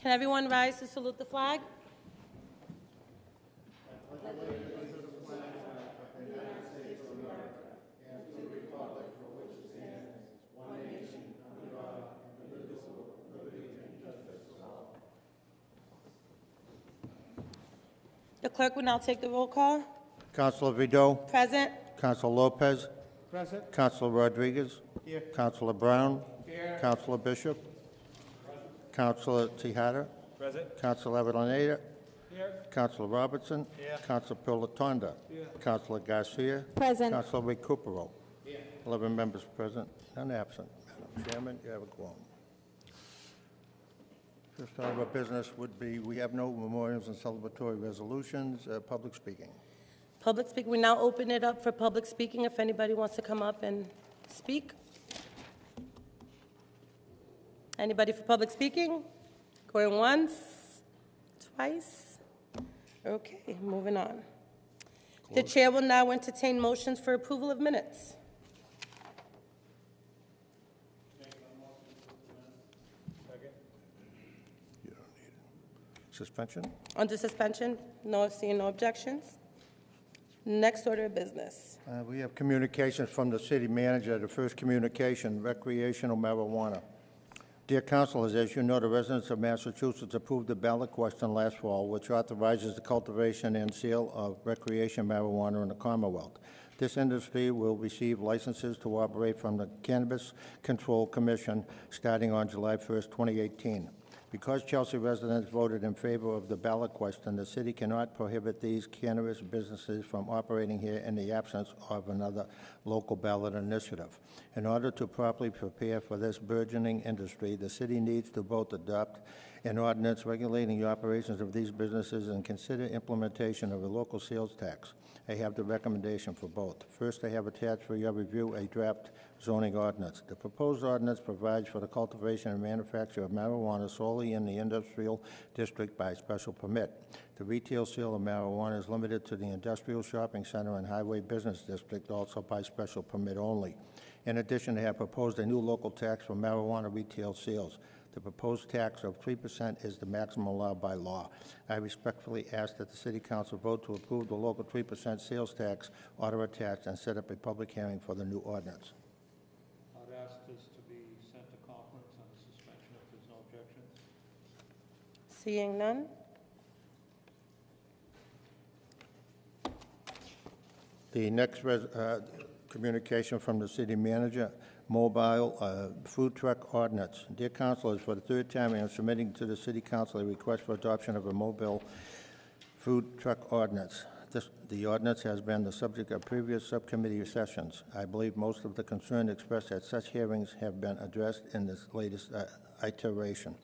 Can everyone rise to salute the flag? The clerk will now take the roll call. Councilor Vido. Present. Councilor Lopez. Present. Councilor Rodriguez. Here. Councilor Brown. Here. Councilor Bishop. Councilor Tejada. Present. Councilor Avellaneda. Here. Councilor Robertson. Here. Councilor Pilatanda. Here. Councilor Garcia. Present. Councilor Recupero. Here. 11 members present, none absent. Madam Chairman, you have a quorum. First order of business would be, we have no memorials and celebratory resolutions. Public speaking. Public speak. We now open it up for public speaking if anybody wants to come up and speak. Anybody for public speaking? Going once, twice. Okay, moving on. The chair will now entertain motions for approval of minutes. You don't need it. Suspension? Under suspension, no, seeing no objections. Next order of business. We have communications from the city manager. The first communication, recreational marijuana. Dear councilors, as you know, the residents of Massachusetts approved the ballot question last fall, which authorizes the cultivation and sale of recreation marijuana in the Commonwealth. This industry will receive licenses to operate from the Cannabis Control Commission starting on July 1st, 2018. Because Chelsea residents voted in favor of the ballot question, the city cannot prohibit these cannabis businesses from operating here in the absence of another local ballot initiative. In order to properly prepare for this burgeoning industry, the city needs to both adopt an ordinance regulating the operations of these businesses and consider implementation of a local sales tax. I have the recommendation for both. First, I have attached for your review a draft zoning ordinance. The proposed ordinance provides for the cultivation and manufacture of marijuana solely in the industrial district by special permit. The retail sale of marijuana is limited to the industrial shopping center and highway business district, also by special permit only. In addition, they have proposed a new local tax for marijuana retail sales. The proposed tax of 3% is the maximum allowed by law. I respectfully ask that the City Council vote to approve the local 3% sales tax, order a tax, and set up a public hearing for the new ordinance. I'd ask this to be sent to conference under suspension if there's no objections. Seeing none. The next communication from the city manager, mobile food truck ordinance. Dear councilors, for the third time I am submitting to the city council a request for adoption of a mobile food truck ordinance. The ordinance has been the subject of previous subcommittee sessions. I believe most of the concern expressed at such hearings have been addressed in this latest iteration.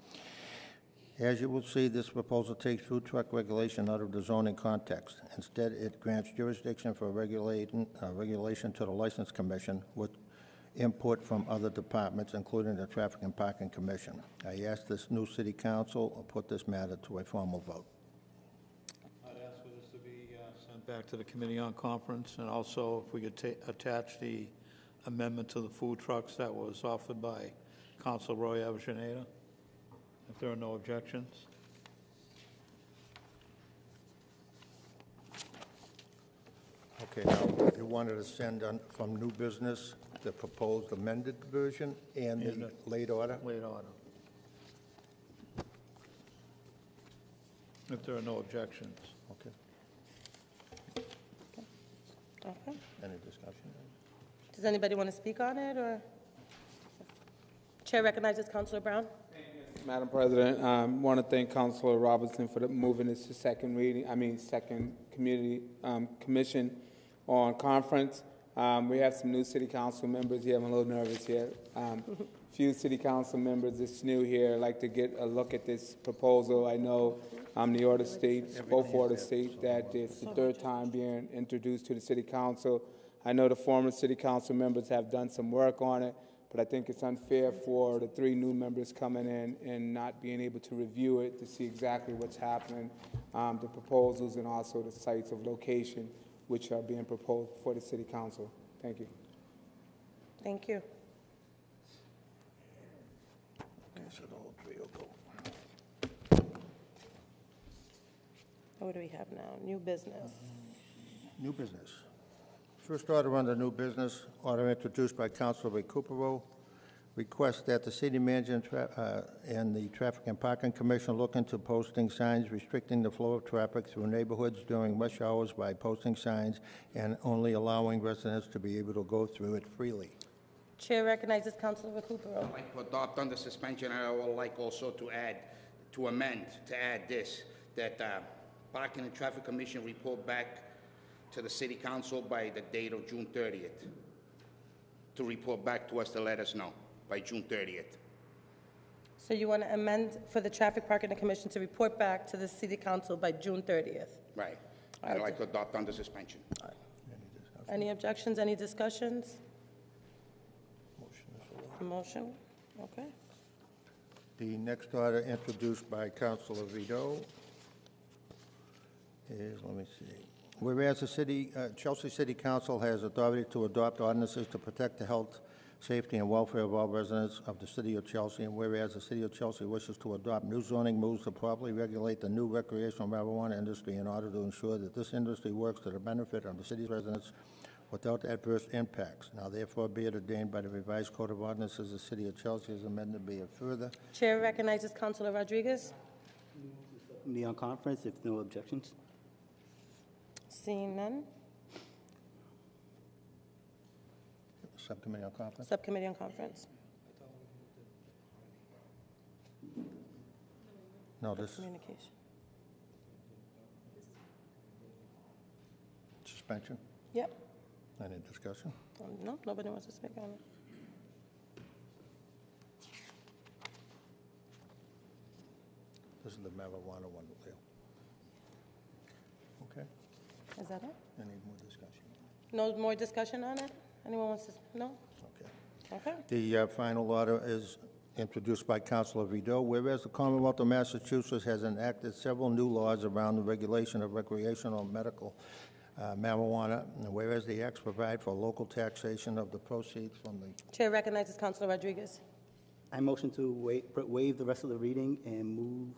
As you will see, this proposal takes food truck regulation out of the zoning context. Instead, it grants jurisdiction for regulation to the License Commission with input from other departments, including the Traffic and Parking Commission. I ask this new city council to put this matter to a formal vote. I'd ask for this to be sent back to the Committee on Conference, and also if we could attach the amendment to the food trucks that was offered by Councilor Roy Avellaneda, if there are no objections. Okay, now, you wanted to send on from new business the proposed amended version and the late order? Late order. If there are no objections. Okay. Okay. Any discussion? Does anybody want to speak on it, or? Chair recognizes Councilor Brown. Madam President, I want to thank Councilor Robertson for moving this to second community commission on conference. We have some new city council members here. I'm a little nervous here. Few city council members that's new here. I'd like to get a look at this proposal. I know the order states, both orders state that it's the third time being introduced to the city council. I know the former city council members have done some work on it, but I think it's unfair for the three new members coming in and not being able to review it to see exactly what's happening, the proposals, and also the sites of location which are being proposed for the city council. Thank you. Thank you. Okay, so the whole three will go. What do we have now? New business. New business. First order under new business, order introduced by Councilor Recupero, request that the city manager and the Traffic and Parking Commission look into posting signs restricting the flow of traffic through neighborhoods during rush hours by posting signs and only allowing residents to be able to go through it freely. Chair recognizes Councilor Recupero. I'd like to adopt under suspension, and I would like also to add this, that Parking and Traffic Commission report back to the City Council by the date of June 30th, to report back to us to let us know by June 30th. So you want to amend for the Traffic Parking and Commission to report back to the City Council by June 30th? Right. I'd like to adopt under suspension. Any objections, any discussions? Motion, okay. The next order introduced by Councilor Vido is, let me see. Whereas the Chelsea City Council has authority to adopt ordinances to protect the health, safety, and welfare of all residents of the City of Chelsea, and whereas the City of Chelsea wishes to adopt new zoning moves to properly regulate the new recreational marijuana industry in order to ensure that this industry works to the benefit of the city's residents without adverse impacts. Now therefore be it ordained by the revised Code of Ordinances of the City of Chelsea as amended, be it further. Chair recognizes Councilor Rodriguez. Be on conference if no objections. Seeing none. Subcommittee on Conference. Subcommittee on Conference. No, this Communication. suspension. Yep. Any discussion? No, nobody wants to speak on it. This is the marijuana one, Leo. Okay. Is that it? Any more discussion? No more discussion on it? Anyone wants to, no? Okay. Okay. The final order is introduced by Councilor Vido. Whereas the Commonwealth of Massachusetts has enacted several new laws around the regulation of recreational and medical marijuana, and whereas the acts provide for local taxation of the proceeds from the... Chair recognizes Councilor Rodriguez. I motion to waive the rest of the reading and move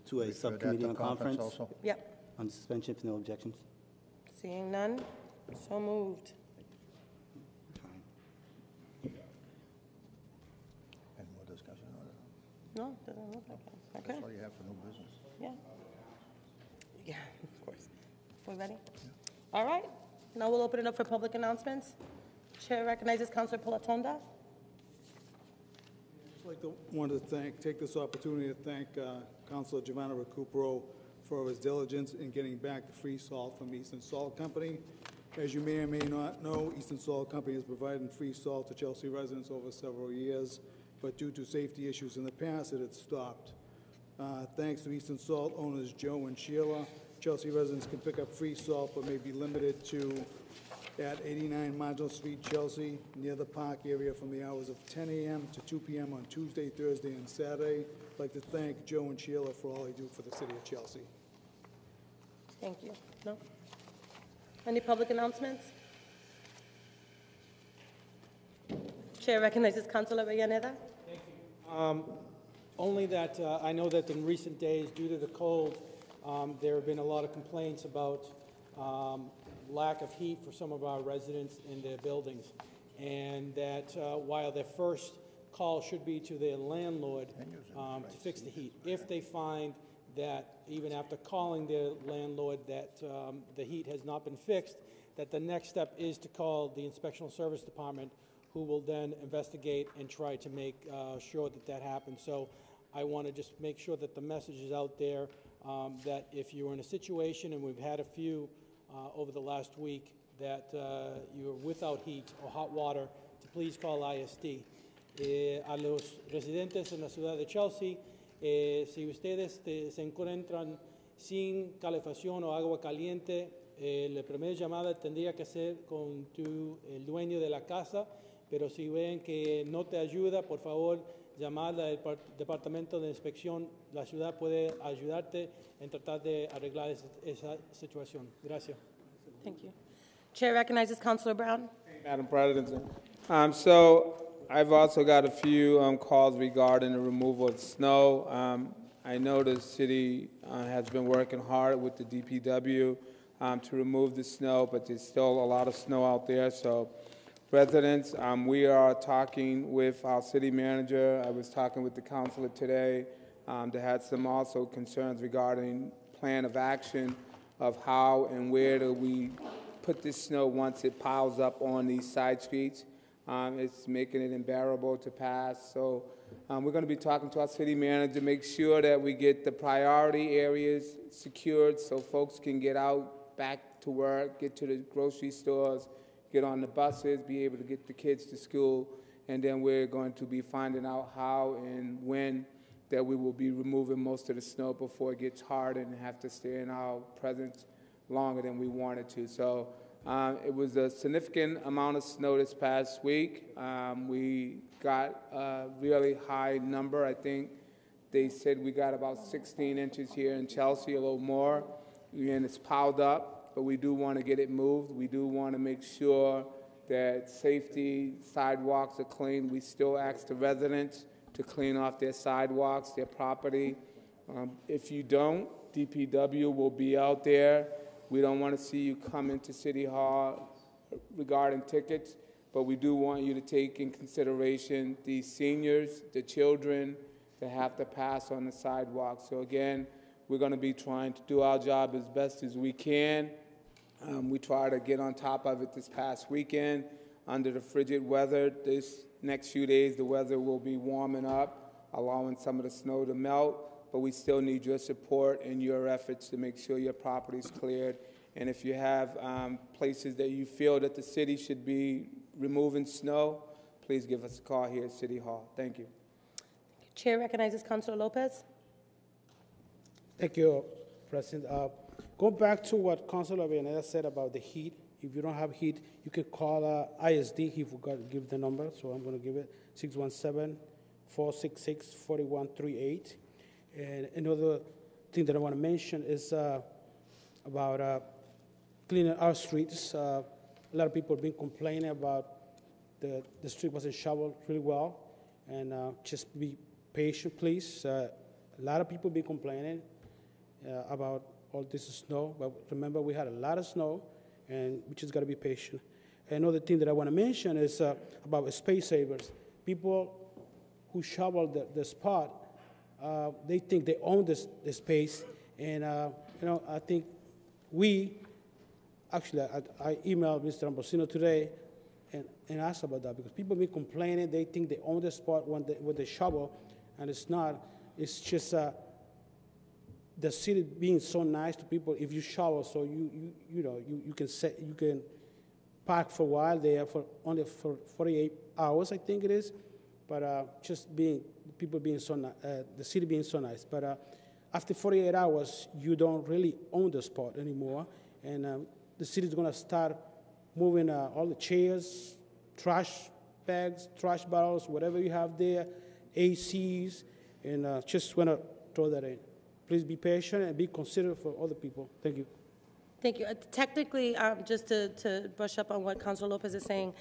to a refer that subcommittee to on conference also. Yep. on suspension if no objections. Seeing none, so moved. Any more discussion on it? No, doesn't look like it. Okay. That's all you have for new business. Yeah. Yeah, of course. We ready? All right. Now we'll open it up for public announcements. Chair recognizes Councilor Pilatonda. Want to take this opportunity to thank Councilor Giovanni Recupero for his diligence in getting back the free salt from Eastern Salt Company. As you may or may not know, Eastern Salt Company has provided free salt to Chelsea residents over several years, but due to safety issues in the past, it had stopped. Thanks to Eastern Salt owners Joe and Sheila, Chelsea residents can pick up free salt, but may be limited to at 89 Marginal Street, Chelsea, near the park area from the hours of 10 a.m. to 2 p.m. on Tuesday, Thursday, and Saturday. I'd like to thank Joe and Sheila for all they do for the city of Chelsea. Thank you. No? Any public announcements? Chair recognizes Councilor Avellaneda. Only that I know that in recent days, due to the cold, there have been a lot of complaints about lack of heat for some of our residents in their buildings, and that while their first call should be to their landlord to fix the heat. If they find that even after calling their landlord that the heat has not been fixed, that the next step is to call the Inspectional Service Department, who will then investigate and try to make sure that that happens. So I want to just make sure that the message is out there that if you're in a situation, and we've had a few over the last week, that you're without heat or hot water, to please call ISD. A los residentes en la ciudad de Chelsea, si ustedes se encuentran sin calefacción o agua caliente, la primera llamada tendría que ser con el dueño de la casa, pero si ven que no te ayuda, por favor, llamar al Departamento de Inspección. La ciudad puede ayudarte en tratar de arreglar esa situación. Gracias. Thank you. Chair recognizes Councilor Brown. Madam President. So I've also got a few calls regarding the removal of snow. I know the city has been working hard with the DPW to remove the snow, but there's still a lot of snow out there. So residents, we are talking with our city manager. I was talking with the councilor today. They had some also concerns regarding plan of action of how and where do we put this snow once it piles up on these side streets. It's making it unbearable to pass. So we're going to be talking to our city manager, make sure that we get the priority areas secured so folks can get out, back to work, get to the grocery stores, get on the buses, be able to get the kids to school. And then we're going to be finding out how and when that we will be removing most of the snow before it gets hard and have to stay in our presence longer than we wanted to. So it was a significant amount of snow this past week. We got a really high number. I think they said we got about 16 inches here in Chelsea, a little more, and it's piled up, but we do want to get it moved. We do want to make sure that safety, sidewalks are clean. We still ask the residents to clean off their sidewalks, their property. If you don't, DPW will be out there. We don't want to see you come into City Hall regarding tickets, but we do want you to take in consideration the seniors, the children that have to pass on the sidewalk. So again, we're going to be trying to do our job as best as we can. We try to get on top of it this past weekend under the frigid weather. This next few days, the weather will be warming up, allowing some of the snow to melt. But we still need your support and your efforts to make sure your property is cleared. And if you have places that you feel that the city should be removing snow, please give us a call here at City Hall. Thank you. Chair recognizes Councilor Lopez. Thank you, President. Go back to what Councilor Avellaneda said about the heat. If you don't have heat, you can call ISD. He forgot to give the number, so I'm going to give it, 617-466-4138. And another thing that I want to mention is about cleaning our streets. A lot of people have been complaining about the street wasn't shoveled really well, and just be patient, please. A lot of people have been complaining about all this snow, but remember we had a lot of snow, and we just got to be patient. Another thing that I want to mention is about space savers. People who shovel the spot, they think they own the space, and I think I emailed Mr. Ambrosino today and asked about that, because people have been complaining. They think they own the spot when they shovel, and it's not. It's just the city being so nice to people. If you shovel, so you can park for a while there for only for 48 hours, I think it is, but just being people being so the city being so nice. But after 48 hours, you don't really own the spot anymore, and the city is going to start moving all the chairs, trash bags, trash bottles, whatever you have there, ACs, and just want to throw that in. Please be patient and be considerate for other people. Thank you. Thank you. Technically, just to brush up on what Councilor Lopez is saying,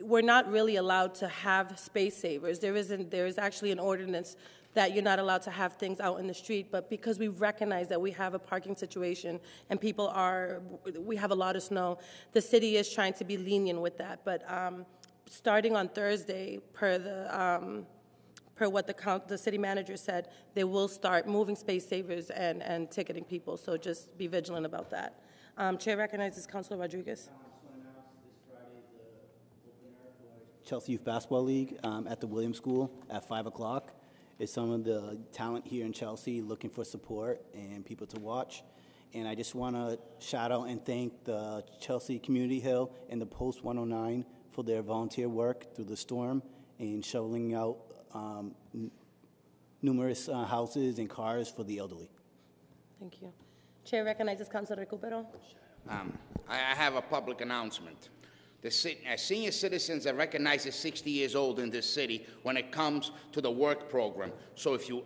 we're not really allowed to have space savers. There is actually an ordinance that you're not allowed to have things out in the street, but because we recognize that we have a parking situation and we have a lot of snow, the city is trying to be lenient with that. But starting on Thursday, per what the city manager said, they will start moving space savers and ticketing people, so just be vigilant about that. Chair recognizes Councilor Rodriguez. Chelsea Youth Basketball League at the Williams School at 5 o'clock. It's some of the talent here in Chelsea looking for support and people to watch. And I just want to shout out and thank the Chelsea Community Hill and the Post 109 for their volunteer work through the storm and shoveling out numerous houses and cars for the elderly. Thank you. Chair recognizes Councilor Recupero. I have a public announcement. Senior citizens are recognized as 60 years old in this city when it comes to the work program. So if you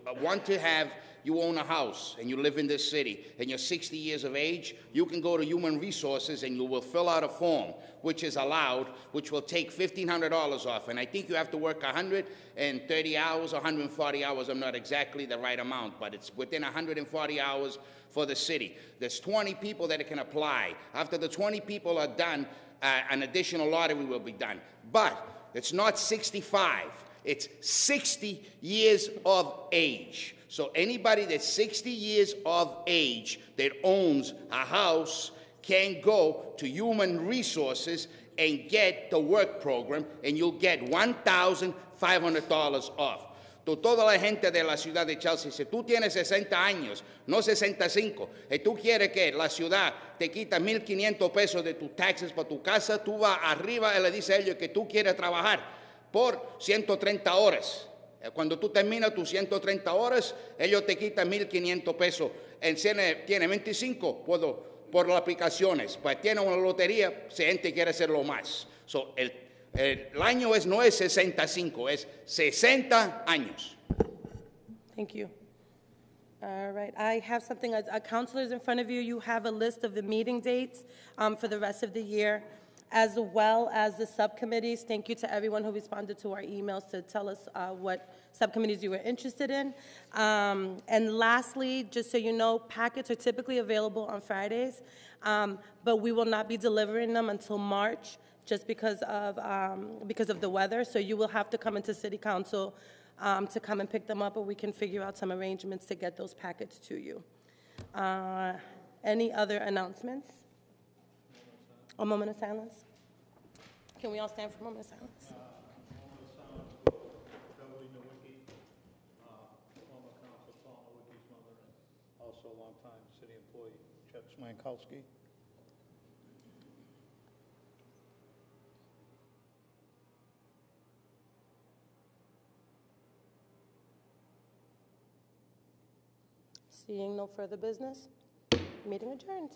you own a house and you live in this city and you're 60 years of age, you can go to Human Resources and you will fill out a form, which is allowed, which will take $1,500 off. And I think you have to work 130 hours, 140 hours. I'm not exactly the right amount, but it's within 140 hours for the city. There's 20 people that can apply. After the 20 people are done, an additional lottery will be done. But it's not 65. It's 60 years of age. So anybody that's 60 years of age that owns a house can go to Human Resources and get the work program, and you'll get $1,500 off. Toda la gente de la ciudad de Chelsea, si tú tienes 60 años, no 65, y tú quieres que la ciudad te quita 1,500 pesos de tus taxes para tu casa, tú vas arriba y le dices a ellos que tú quieres trabajar por 130 horas. Cuando tú terminas tus 130 horas, ellos te quitan 1,500 pesos. Tiene 25 por las aplicaciones. Pues tiene una lotería, si gente quiere hacerlo más. So, el año no es 65, es 60 años. Thank you. All right, I have something, counselors in front of you, you have a list of the meeting dates for the rest of the year, as well as the subcommittees. Thank you to everyone who responded to our emails to tell us what subcommittees you were interested in. And lastly, just so you know, packets are typically available on Fridays, but we will not be delivering them until March, just because of the weather. So you will have to come into City Council to come and pick them up, or we can figure out some arrangements to get those packets to you. Any other announcements? A moment of silence. Can we all stand for a moment of silence? Beverly Nowicki, former council Paul Nowicki's mother, and also a longtime city employee, Chet Smankowski. Seeing no further business, meeting adjourned.